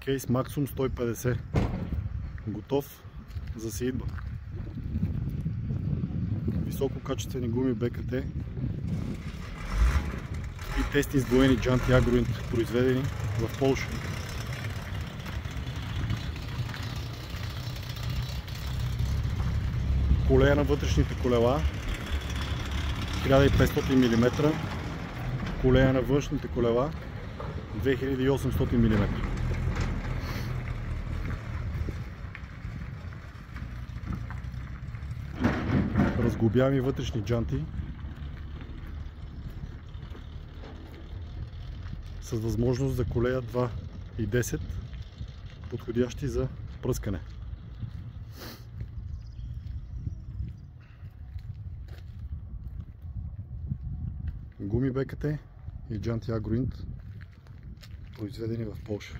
Кейс Maxxum 150. Готов за сеитба. Висококачествени гуми БКТ и тесни сглоени джанти Агроинт, произведени в Полша. Колея на вътрешните колела 1500 мм, колея на външните колела 2800 мм. Разглобяеми вътрешни джанти с възможност за колея 2,10, подходящи за пръскане. Гуми БКТ и джанти Агроинт, произведени в Полша.